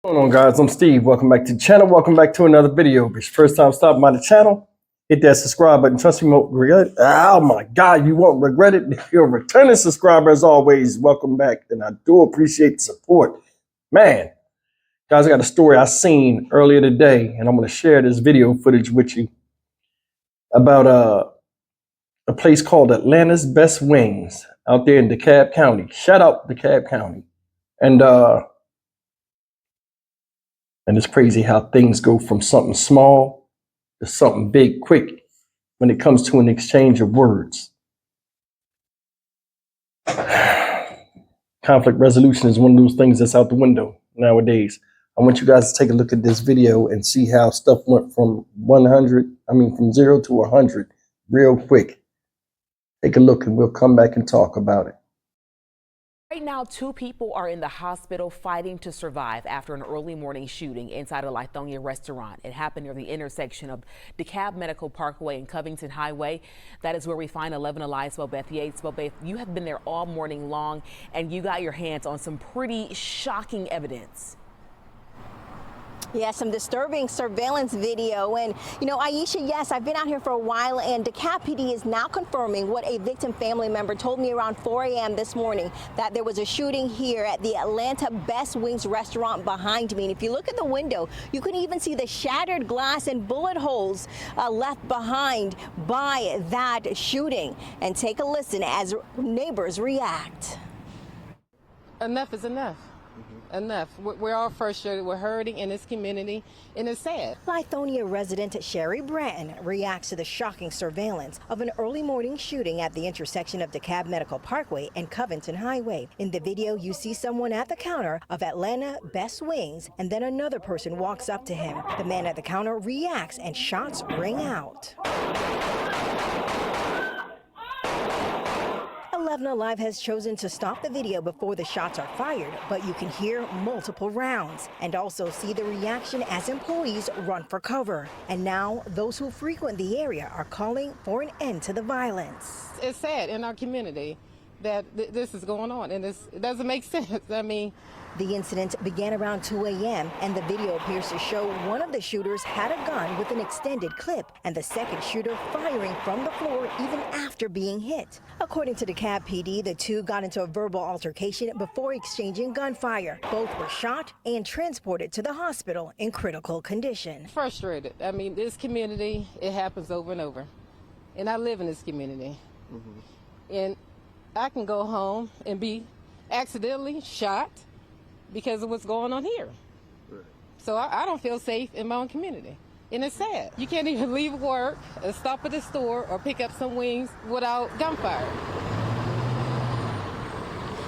What's going on, guys? I'm Steve. Welcome back to the channel. Welcome back to another video. If it's your first time stopping by the channel, hit that subscribe button. Trust me, you won't regret it. Oh my God, you won't regret it. If you're a returning subscriber, as always, welcome back. And I do appreciate the support. Man, guys, I got a story I seen earlier today, and I'm going to share this video footage with you about a place called Atlanta's Best Wings out there in DeKalb County. Shout out DeKalb County. And it's crazy how things go from something small to something big quick when it comes to an exchange of words. Conflict resolution is one of those things that's out the window nowadays. I want you guys to take a look at this video and see how stuff went from from 0 to 100 real quick. Take a look and we'll come back and talk about it. Right now, 2 people are in the hospital fighting to survive after an early morning shooting inside a Lithonia restaurant. It happened near the intersection of DeKalb Medical Parkway and Covington Highway. That is where we find 11 Alive's Bellaire TX. Bellaire, you have been there all morning long, and you got your hands on some pretty shocking evidence. Yeah, some disturbing surveillance video. And, you know, Aisha, yes, I've been out here for a while, and DeKalb PD is now confirming what a victim family member told me around 4 a.m. this morning, that there was a shooting here at the Atlanta Best Wings restaurant behind me. And if you look at the window, you can even see the shattered glass and bullet holes left behind by that shooting. And take a listen as neighbors react. Enough is enough. Enough. We're all frustrated. We're hurting in this community, and it's sad. Lithonia resident Sherry Bratton reacts to the shocking surveillance of an early morning shooting at the intersection of DeKalb Medical Parkway and Covington Highway. In the video, you see someone at the counter of Atlanta Best Wings, and then another person walks up to him. The man at the counter reacts, and shots ring out. 11 Alive has chosen to stop the video before the shots are fired, but you can hear multiple rounds and also see the reaction as employees run for cover. And now those who frequent the area are calling for an end to the violence. It's sad in our community that this is going on, and it doesn't make sense. I mean, the incident began around 2 a.m. and the video appears to show one of the shooters had a gun with an extended clip and the second shooter firing from the floor even after being hit. According to DeKalb PD, the two got into a verbal altercation before exchanging gunfire. Both were shot and transported to the hospital in critical condition. Frustrated. I mean, this community, it happens over and over. And I live in this community. And I can go home and be accidentally shot because of what's going on here. So I don't feel safe in my own community. And it's sad. You can't even leave work, stop at the store, or pick up some wings without gunfire.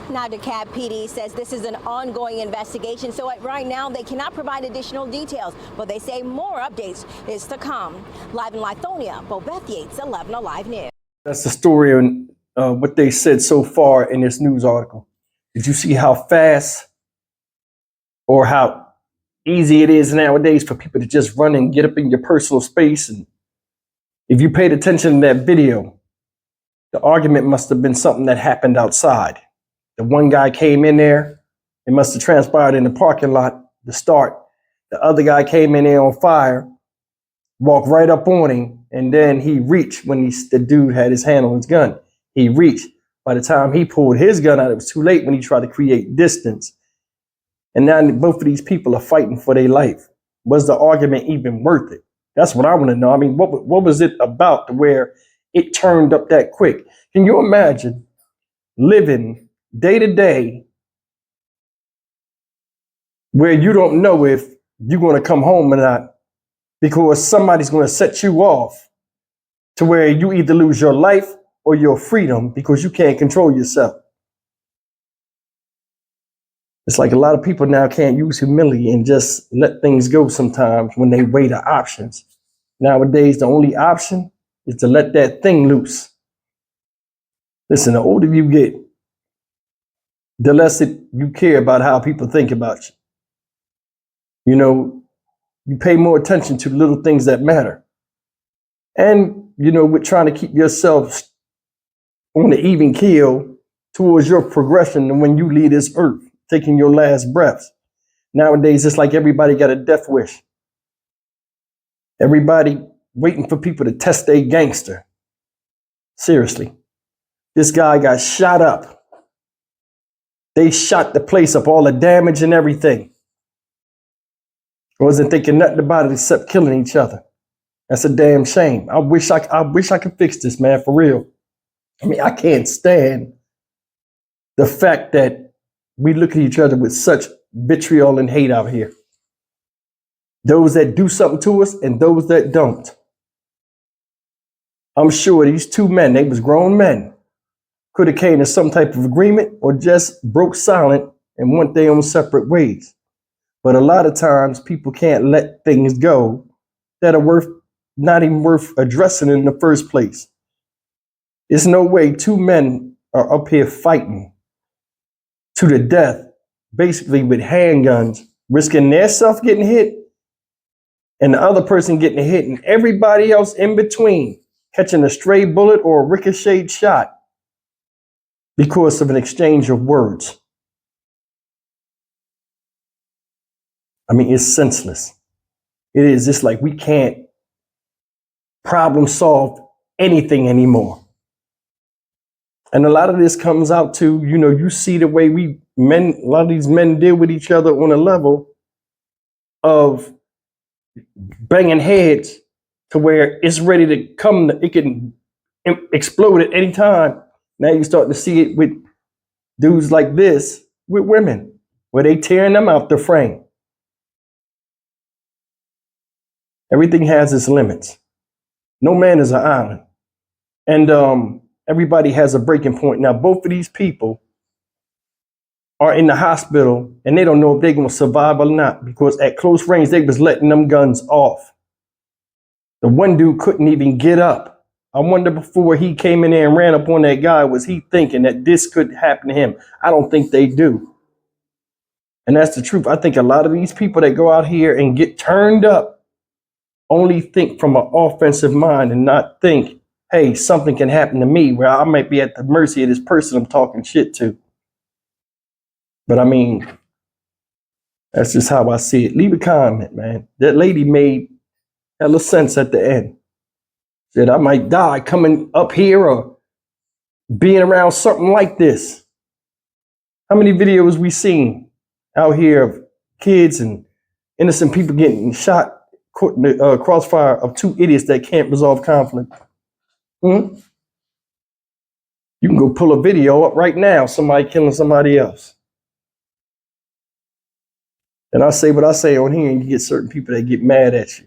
Now, DeKalb PD says this is an ongoing investigation, so right now they cannot provide additional details, but they say more updates is to come. Live in Lithonia, Bellaire TX, 11 Alive News. That's the story on what they said so far in this news article. Did you see how fast or how easy it is nowadays for people to just run and get up in your personal space? And if you paid attention to that video, the argument must have been something that happened outside. The one guy came in there, it must have transpired in the parking lot to start. The other guy came in there on fire, walked right up on him, and then he reached when the dude had his hand on his gun. He reached. By the time he pulled his gun out, it was too late when he tried to create distance. And now both of these people are fighting for their life. Was the argument even worth it? That's what I want to know. I mean, what was it about to where it turned up that quick? Can you imagine living day to day where you don't know if you're going to come home or not because somebody's going to set you off to where you either lose your life or your freedom because you can't control yourself? It's like a lot of people now can't use humility and just let things go sometimes when they weigh the options. Nowadays, the only option is to let that thing loose. Listen, the older you get, the less you care about how people think about you. You know, you pay more attention to the little things that matter. And, you know, with trying to keep yourself on the even keel towards your progression and when you leave this earth, taking your last breaths. Nowadays, it's like everybody got a death wish. Everybody waiting for people to test their gangster. Seriously. This guy got shot up. They shot the place up, all the damage and everything. Wasn't thinking nothing about it except killing each other. That's a damn shame. I wish I could fix this, man, for real. I mean, I can't stand the fact that we look at each other with such vitriol and hate out here. Those that do something to us and those that don't. I'm sure these two men, they was grown men, could have came to some type of agreement or just broke silent and went their own separate ways. But a lot of times people can't let things go that are not even worth addressing in the first place. There's no way two men are up here fighting to the death, basically with handguns, risking their self getting hit and the other person getting hit and everybody else in between catching a stray bullet or a ricocheted shot because of an exchange of words. I mean, it's senseless. It is just like we can't problem solve anything anymore. And a lot of this comes out to, you see the way a lot of these men deal with each other on a level of banging heads to where it's ready to come, it can explode at any time. Now you're starting to see it with dudes like this with women, where they tearing them out the frame. Everything has its limits. No man is an island. And everybody has a breaking point. Now, both of these people are in the hospital and they don't know if they're going to survive or not because at close range, they was letting them guns off. The one dude couldn't even get up. I wonder before he came in there and ran up on that guy, was he thinking that this could happen to him? I don't think they do. And that's the truth. I think a lot of these people that go out here and get turned up only think from an offensive mind and not think, hey, something can happen to me where I might be at the mercy of this person I'm talking shit to. But I mean, that's just how I see it. Leave a comment, man. That lady made hella sense at the end. Said I might die coming up here or being around something like this. How many videos we seen out here of kids and innocent people getting shot caught in the crossfire of two idiots that can't resolve conflict? You can go pull a video up right now, somebody killing somebody else. And I say what I say on here, and you get certain people that get mad at you.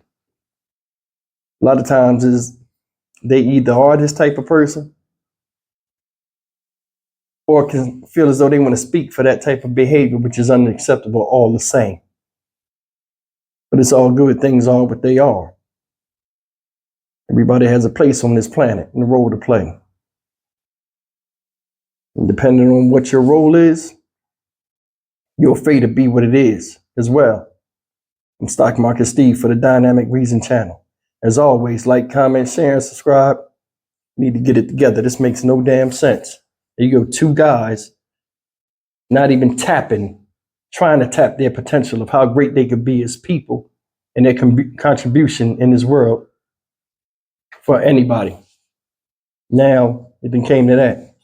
A lot of times is they either are this type of person or can feel as though they want to speak for that type of behavior, which is unacceptable all the same. But it's all good. Things are what they are. Everybody has a place on this planet and a role to play. And depending on what your role is, your fate to be what it is as well. I'm Stock Market Steve for the Dynamic Reason channel. As always, like, comment, share, and subscribe. We need to get it together. This makes no damn sense. There you go, two guys not even trying to tap their potential of how great they could be as people and their contribution in this world for anybody. Now it came to that.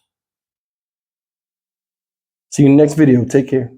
See you in the next video. Take care.